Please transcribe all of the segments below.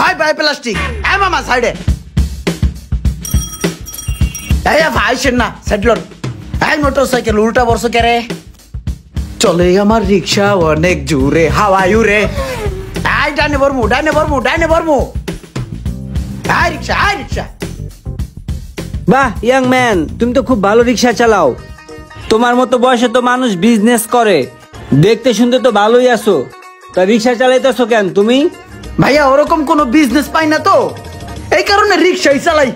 আয় ভাই প্লাস্টিক এ মামা সাইডে এই ভাই না সেটলর এই মোটরসাইকেল উল্টা বর্ষ কেরে চলে আমার রিক্সা অনেক জোরে হাওয়ায় উড়ে এই ডানে বরমু এই রিক্সা বাহ ইয়াং ম্যান, তুমি তো খুব ভালো রিক্সা চালাও। তোমার মতো বয়সে তো মানুষ বিজনেস করে, দেখতে শুনতে তো ভালোই আছো, তা রিক্সা চালাইতেছো কেন তুমি? ভাইয়া ওরকম কোনো বিজনেস পাই না তো, এই কারণে রিক্সাই চালাই।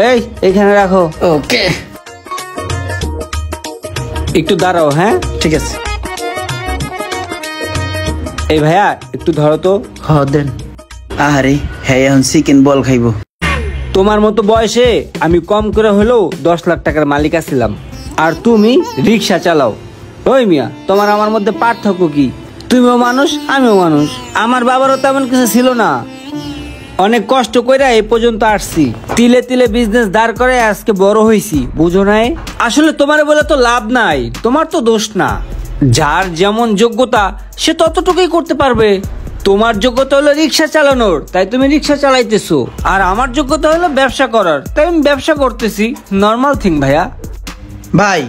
এই এখানে রাখো। ওকে, একটু দাঁড়াও। হ্যাঁ ঠিক আছে। এই ভাইয়া একটু ধরো তো। দেন। আরে হ্যাঁ এখন চিকেন বল খাইবো। তোমার মতো বয়সে আমি কম করে হলেও 10 লাখ টাকার মালিক ছিলাম, আর তুমি রিক্সা চালাও। ওই মিয়া, তোমার আমার মধ্যে পার্থক্য কি? তুমিও মানুষ, আমিও মানুষ। আমার বাবারও তেমন কিছু ছিল না, অনেক কষ্ট করে এই পর্যন্ত আসছি, তিলে তিলে বিজনেস দাঁড় করে আজকে বড় হয়েছি, বুঝো নাই? আসলে তোমার বলে তো লাভ নাই, তোমার তো দোষ না। যার যেমন যোগ্যতা সে ততটুকুই করতে পারবে। তোমার যোগ্যতা হলো রিক্সা চালানোর, তাই তুমি রিক্সা চালাইতেছো, আর আমার যোগ্যতা হলো ব্যবসা করার, তাই আমি ব্যবসা করতেছি। নর্মাল থিং ভাইয়া। ভাই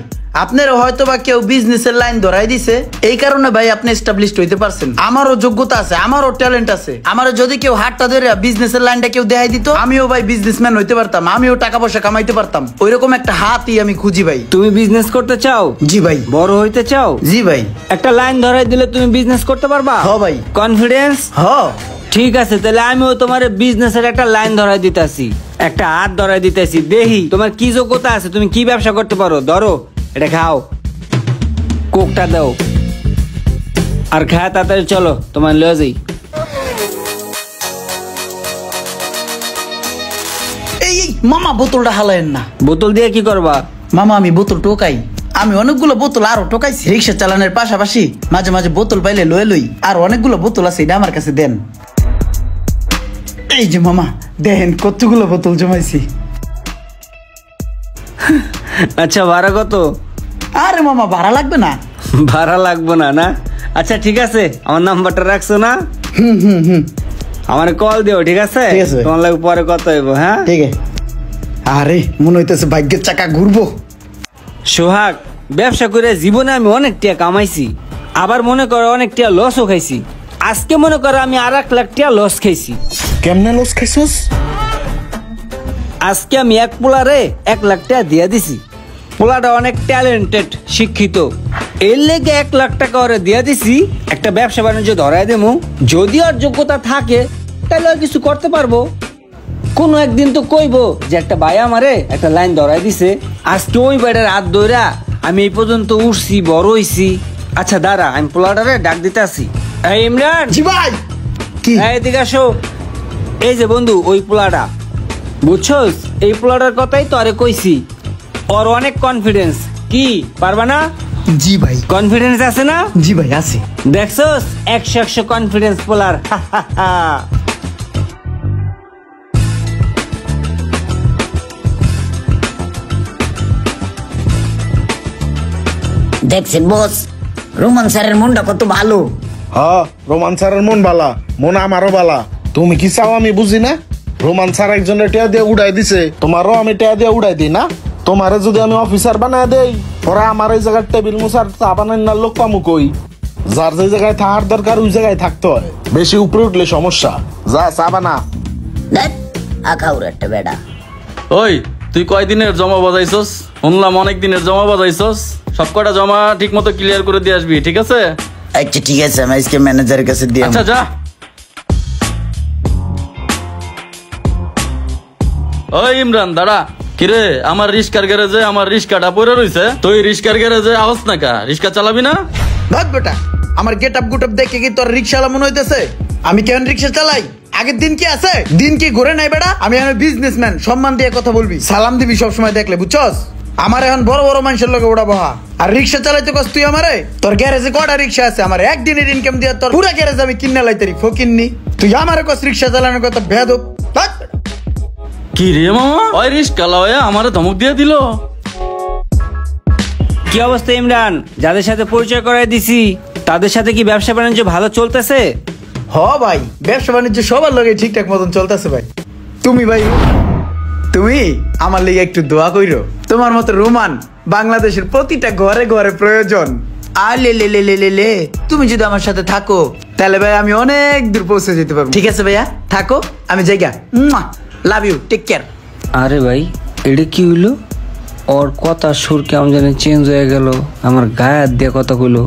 আপনারও হয়তো বা কেউ বিজনেসের লাইন ধরাই দিছে, এই কারণে ভাই আপনি এস্টাবলিশড হইতে পারছেন। আমারও যোগ্যতা আছে, আমারও ট্যালেন্ট আছে। আমারও যদি কেউ হাতটা ধরে বিজনেসের লাইনটা কেউ দেখাই দিত, আমিও ভাই বিজনেসম্যান হইতে পারতাম, আমিও টাকা পয়সা কামাইতে পারতাম। ওইরকম একটা হাতই আমি খুঁজি ভাই। তুমি বিজনেস করতে চাও? জি ভাই। বড় হইতে চাও? জি ভাই। একটা লাইন ধরাই দিলে তুমি বিজনেস করতে পারবা? হ্যাঁ ভাই। কনফিডেন্স? হ্যাঁ। ঠিক আছে, তাহলে আমিও তোমার বিজনেসের একটা লাইন ধরাই দিতেছি, একটা হাত ধরাই দিতেছি। দেখি তোমার কি যোগ্যতা আছে, তুমি কি ব্যবসা করতে পারো। ধরো, এটা খাও, কোকটা দাও, আর খায় তাড়াতাড়ি চলো, তোমার লয়ে যাই। এই মামা বোতলটা হালায়েন না। বোতল দিয়ে কি করবা? মামা আমি বোতল টোকাই, আমি অনেকগুলো বোতল আরো টোকাইছি। রিক্সা চালানোর পাশাপাশি মাঝে মাঝে বোতল পাইলে লয়ে লই, আর অনেকগুলো বোতল আছে, এটা আমার কাছে দেন। এই যে মামা দেখেন কতগুলো বোতল জমাইছি। আচ্ছা, ভাড়া কত? আরে মামা ভাড়া লাগবে না। ভাড়া লাগবে না? না, আচ্ছা ঠিক আছে, আমার নাম্বারটা রাখছো না? আমার কল দিও, ঠিক আছে? তোমার লাগে পরে কথা হইব। হ্যাঁ ঠিক আছে। আরে মনে হইতেছে ভাগ্যের চাকা ঘুরবো। সোহাগ, ব্যবসা করে জীবনে আমি অনেক টাকা কামাইছি, আবার মনে করো অনেক টাকা লসও খাইছি। আজকে মনে করো আমি 1 লাখ টাকা লস খাইছি। কেমনে লস খাইছস? আজকে আমি এক পোলারে 1 লাখ টাকা দিয়ে দিছি। পোলাটা অনেক ট্যালেন্টেড, শিক্ষিত, এর লেগে 1 লাখ টাকা ওরে দিয়ে দিছি। একটা ব্যবসা বাণিজ্য ধরাই দেবো, যদি ওর যোগ্যতা থাকে তাহলে আর কিছু করতে পারবো। কোনো একদিন তো কইবো যে একটা ভাই আমারে একটা লাইন ধরাই দিছে। আজকে ওই বাইরের হাত ধইরা আমি এই পর্যন্ত উঠছি, বড় হইছি। আচ্ছা দাঁড়া, আমি পোলাটারে ডাক দিতে আসি। এই ইমরান। জি ভাই। কি? এদিকে আসো। এই যে বন্ধু, ওই পোলাটা, বুঝছস? এই পোলাটার কথাই তো আরে কইছি, ওর অনেক কনফিডেন্স। কি পারবা না? জি ভাই। কনফিডেন্স আছে না? জি ভাই আছে। দেখছস 100 কনফিডেন্স পোলার। দেখছেন বস, রোমান স্যারের মনটা কত ভালো। হ্যাঁ, রোমান স্যারের মন বালা, মন আমারও বালা। তুমি কি চাও আমি বুঝি না? রোমান স্যার একজনের টিয়া দিয়ে উড়াই দিছে, তোমারও আমি টিয়া দিয়ে উড়াই দিই না? তোমারে যদি আমি অফিসার বানায় দেই, ওরা আমার এই জায়গার টেবিল মুসার চা বানানোর লোক পামু কই? যার যে জায়গায় থাকার দরকার ওই জায়গায় থাকতে হয়, বেশি উপরে উঠলে সমস্যা। যা চা বানা। দেখ আখাউর একটা বেড়া। ওই তুই কয়দিনের জমা বাজাইছস? শুনলাম অনেক দিনের জমা বাজাইছস। সব কটা জমা ঠিক মতো ক্লিয়ার করে দিয়ে আসবি, ঠিক আছে? আচ্ছা ঠিক আছে, আমি আজকে ম্যানেজারের কাছে দিয়ে। আচ্ছা যা। ওই ইমরান দাঁড়া। কিরে, আমার রিস্কার গ্যারেজে আমার রিস্কাটা পড়ে রইছে, তুই রিস্কার গ্যারেজে আওস না কা? রিস্কা চালাবি না? ভাগ বেটা, আমার গেট আপ গুট আপ দেখে কি তোর রিক্সাওয়ালা মনে হইতেছে? আমি কেন রিক্সা চালাই? আগের দিন কি আছে? দিন কি ঘুরে নাই বেটা? আমি এখন বিজনেসম্যান, সম্মান দিয়ে কথা বলবি, সালাম দিবি সবসময় দেখলে, বুঝছস? আমার এখন বড় বড় মানুষের লোকে ওড়া বহা, আর রিক্সা চালাইতে কস তুই আমারে? তোর গ্যারেজে কটা রিক্সা আছে? আমার একদিনের ইনকাম দিয়ে তোর পুরা গ্যারেজ আমি কিনে লাইতারি ফকিন্নি। তুই আমারে কস রিক্সা চালানোর কথা? বেয়াদব। কি রে মামা, ওই রিস্কা লয়ে আমারে ধমক দিয়ে দিল। কি অবস্থা ইমরান? যাদের সাথে পরিচয় করাই দিছি তাদের সাথে কি ব্যবসা বাণিজ্য ভালো চলতেছে? হ ভাই, ব্যবসা বাণিজ্য সবার লগে ঠিকঠাক মতন চলতেছে ভাই। তুমি আমার লিগে একটু দোয়া কইরো। তোমার মতো রোমান বাংলাদেশের প্রতিটা ঘরে ঘরে প্রয়োজন। আলে লে লে লে লে লে, তুমি যদি আমার সাথে থাকো তাহলে ভাই আমি অনেক দূর পৌঁছে যেতে পারবো। ঠিক আছে ভাইয়া, থাকো, আমি জায়গা। Love you, take care. আরে ভাই, এটা কি হইলো? ওর কথা সুর কেমন জানি চেঞ্জ হয়ে গেল, আমার গায়ে হাত দিয়ে কথা কইলো।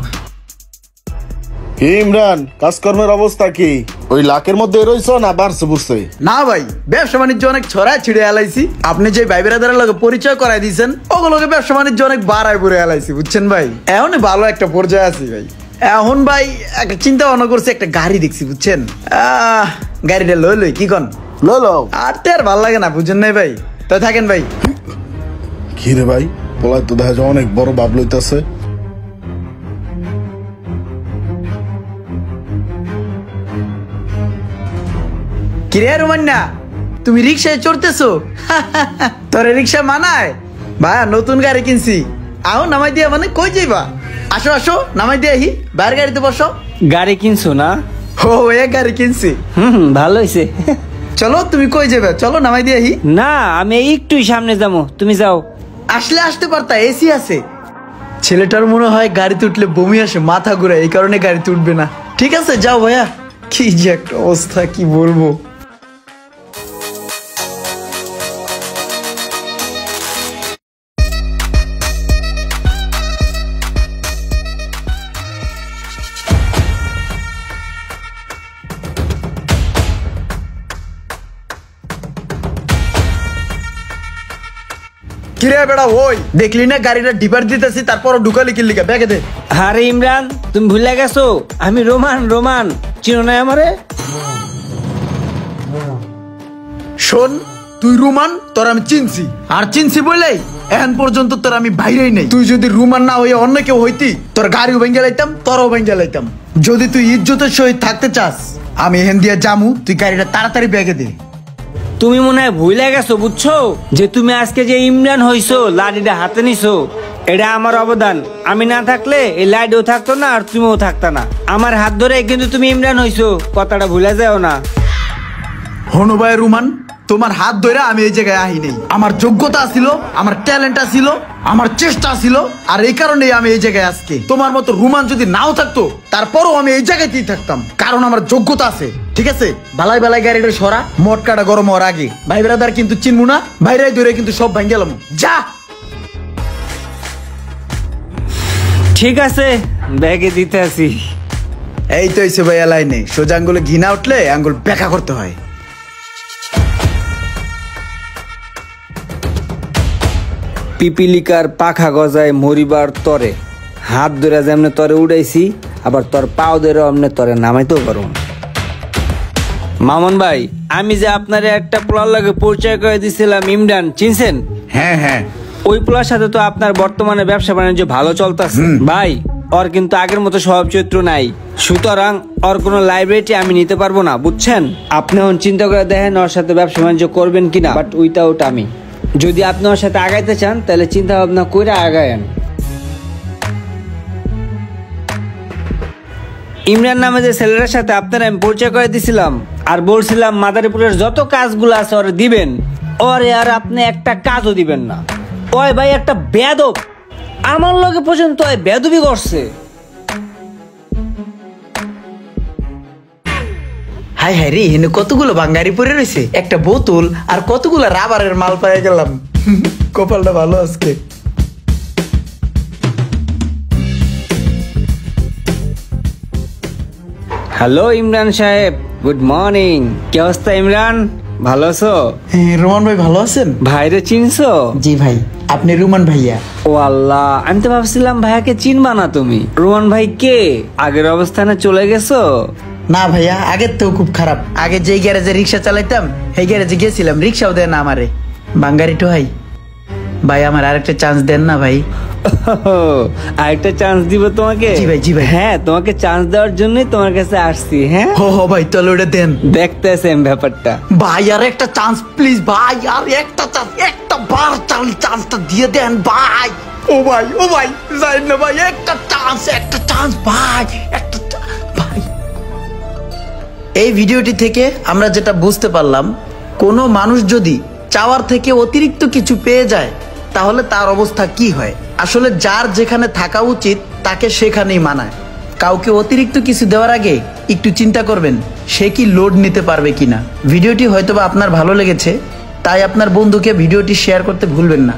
কি ইমরান, কাজকর্মের অবস্থা কি? ওই লাখের মধ্যে রইছ না বাড়ছে বুঝছে? না ভাই, ব্যবসা বাণিজ্য অনেক ছড়ায় ছিড়ে এলাইছি। আপনি যে ভাই বেড়াদারের লগে পরিচয় করাই দিয়েছেন ওগুলোকে ব্যবসা বাণিজ্য অনেক বাড়ায় পড়ে এলাইছি, বুঝছেন ভাই। এখন ভালো একটা পর্যায়ে আছি ভাই। এখন ভাই একটা চিন্তা ভাবনা করছি, একটা গাড়ি দেখছি, বুঝছেন। গাড়িটা লই কি কন? লো আর তো আর ভাল লাগে না, বুঝছেন নাই ভাই। তো থাকেন ভাই। কি রে ভাই, বলাই তো দেখা যায় অনেক বড় ভাব লইতাছে। কিরে রোমান্না, তুমি রিক্সায় চড়তেছো? তোরে রিক্সা মানায়? ভাই নতুন গাড়ি কিনছি, আও নামাই দিয়া। মানে কই যাইবা? আসো আসো, নামাই দিয়ে আহি, বাইরের গাড়িতে বসো। গাড়ি কিনছো না? ও এক গাড়ি কিনছি। ভালো হয়েছে। চলো, তুমি কই যাবে? চলো নামাই দিয়ে আহি। না, আমি একটু সামনে যাবো, তুমি যাও। আসতে পারতা, এসি আছে। ছেলেটার মনে হয় গাড়িতে উঠলে বমি আসে, মাথা ঘুরে, এই কারণে গাড়িতে উঠবে না। ঠিক আছে যাও ভাইয়া। কি যে একটা অবস্থা, কি বলবো। কিরে বেড়া, ওই দেখলি না গাড়িটা ডিপার দিতেছি, তারপর ঢুকালি কি লিখা? ব্যাগে দে। আরে ইমরান, তুমি ভুলে গেছো আমি রোমান। চিনো না আমারে? শোন, তুই রোমান, তোর আমি চিনছি। আর চিনছি বলেই এখন পর্যন্ত তোর আমি বাইরেই নেই। তুই যদি রোমান না হয়ে অন্য কেউ হইতি, তোর গাড়িও ভেঙে লাইতাম, তোরও ভেঙে লাইতাম। যদি তুই ইজ্জতের সহিত থাকতে চাস, আমি এখান দিয়ে জামু, তুই গাড়িটা তাড়াতাড়ি ব্যাগে দে। তুমি মনে হয় ভুলে গেছো, বুঝছো, যে তুমি আজকে যে ইমরান হইছো, লাঠিটা হাতে নিছো, এটা আমার অবদান। আমি না থাকলে এই লাইটও থাকতো না, আর তুমিও থাকতো না। আমার হাত ধরে কিন্তু তুমি ইমরান হইছো, কথাটা ভুলে যাও না। হনু ভাই রোমান, তোমার হাত ধরে আমি এই জায়গায় আহি নেই। আমার যোগ্যতা ছিল, আমার ট্যালেন্ট ছিল, আমার চেষ্টা ছিল, আর এই কারণেই আমি এই জায়গায় আজকে। তোমার মতো রোমান যদি নাও থাকতো, তারপরও আমি এই জায়গাতেই থাকতাম, কারণ আমার যোগ্যতা আছে। ঠিক আছে, বালাই বালাই গাড়িটা সরা, মটকাটা গরম হওয়ার আগে। ভাই ব্রাদার কিন্তু চিনবো না, বাইরে ধরে কিন্তু সব ভাঙ গেলাম। যা। ঠিক আছে, ব্যাগে দিতে আসি। এই তো এসে ভাইয়া লাইনে, সোজা আঙ্গুলে ঘৃণা উঠলে আঙ্গুল ব্যাখ্যা করতে হয়। পিপিলিকার পাখা গজায় মরিবার তরে, হাত ধরে যেমনে তরে উড়াইছি, আবার তোর পাও ধরে অমনে তরে নামাইতেও পারো। মামুন ভাই, আমি যে আপনারে একটা পোলার লাগে পরিচয় করে দিছিলাম, ইমরান, চিনছেন? হ্যাঁ, ওই পোলার সাথে তো আপনার বর্তমানে ব্যবসা বাণিজ্য ভালো চলতেছে ভাই। ওর কিন্তু আগের মতো স্বভাব চরিত্র নাই, সুতরাং ওর কোনো লাইব্রেরিটি আমি নিতে পারবো না, বুঝছেন? আপনি এখন চিন্তা করে দেখেন ওর সাথে ব্যবসা বাণিজ্য করবেন কিনা, বাট উইথাউট আমি। যদি আপনি ওর সাথে আগাইতে চান তাহলে চিন্তা ভাবনা করে আগায়েন। ইমরান নামে যে ছেলেটার সাথে আপনারা আমি পরিচয় করে দিছিলাম, আর বলছিলাম মাদারীপুরের যত কাজগুলো আছে ওরে দিবেন, ওরে আর আপনি একটা কাজও দিবেন না। ওই ভাই একটা বেয়াদব, আমার লগে পর্যন্ত ওই বেয়াদবি করছে। হাই হাই রে, এখানে কতগুলো বাঙ্গারি পরে রয়েছে, একটা বোতল আর কতগুলো রাবারের মাল পেয়ে গেলাম। কপালটা ভালো আজকে। হ্যালো ইমরান সাহেব, গুড মর্নিং। কি অবস্থা ইমরান, ভালো আছো? রোমান ভাই ভালো আছেন? ভাইরে চিনছো? জি ভাই, আপনি রোমান ভাইয়া? ও আল্লাহ, আমি তো ভাবছিলাম ভাইয়াকে চিনবা না তুমি। রোমান ভাই কে? আগের অবস্থানে চলে গেছো? না ভাইয়া, আগের তো খুব খারাপ। আগে যেই গ্যারেজে রিক্সা চালাইতাম, সেই গ্যারেজে গেছিলাম, রিক্সাও দেন না আমারে। বাঙ্গারি তো ভাই, ভাই আমার আরেকটা চান্স দেন না ভাই। আরেকটা চান্স দিব তোমাকে? জি ভাই, জি ভাই। হ্যাঁ, তোমাকে চান্স দেওয়ার জন্যই তোমার কাছে আসছি। হ্যাঁ, হো ভাই, তাহলে ওটা দেন দেখতেছেন ব্যাপারটা। ভাই। আর একটা চান্স প্লিজ ভাই, আর একটা চান্স, একটা বার চান্সটা দিয়ে দেন ভাই। ও ভাই যাই না ভাই, একটা চান্স ভাই, ভাই। এই ভিডিওটি থেকে আমরা যেটা বুঝতে পারলাম, কোনো মানুষ যদি চাওয়ার থেকে অতিরিক্ত কিছু পেয়ে যায় তাহলে তার অবস্থা কি হয়। আসলে যার যেখানে থাকা উচিত তাকে সেখানেই মানায়। কাউকে অতিরিক্ত কিছু দেওয়ার আগে একটু চিন্তা করবেন সে কি লোড নিতে পারবে কিনা। ভিডিওটি হয়তোবা আপনার ভালো লেগেছে, তাই আপনার বন্ধুকে ভিডিওটি শেয়ার করতে ভুলবেন না।